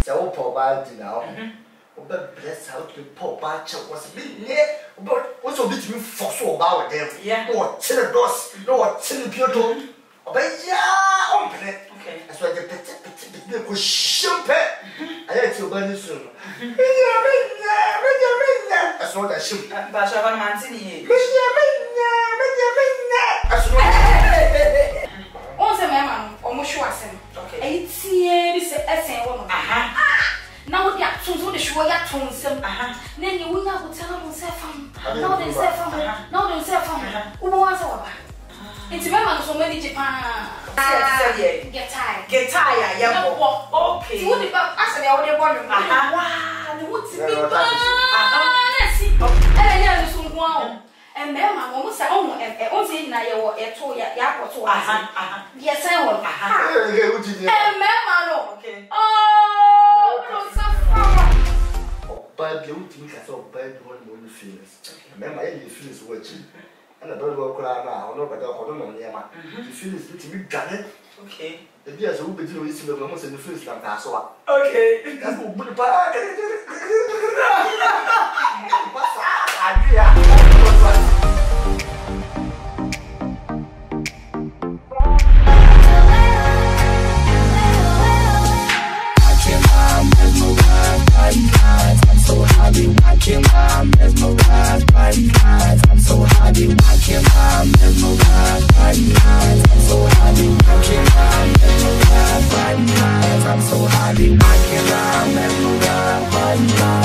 So poor bad now. But bless out the poor batch was a bit near. But what's a bit for so about them? Yeah, or chill a dose, no chill beautiful. But yeah, open it. Okay, that's why the petit was shumpe. I had to burn it soon. That's what I should. But I have a man's in here. Once a man, almost was him. Okay, 18 is a woman. Now they are to the show at Tonsum. Then you will not tell himself. Now they say from her. Now they say from her. Who was over? It's remember so many Japan. Get tired. Get tired. Yeah, okay. What about us and the other one? Wow, the woods. Let's see. And soon wow. And then my mom said, oh, and only now you were a toy at the airport. Yes, I will. And Mamma, okay. Oh, but you think I saw bad one feelings. Remember, any feelings watching. And I don't go cry now, no, but I don't know. The feelings to be done. Okay. The beers will be doing this almost in the first time. Okay. That's good. I'm so happy, I can't mesmerized by the eyes. I'm so happy, I can't mesmerized by the eyes. I'm so happy, I can't mesmerized by the eyes. I'm so happy, I can't mesmerized by the eyes. I'm so happy, I can't mesmerized by the eyes.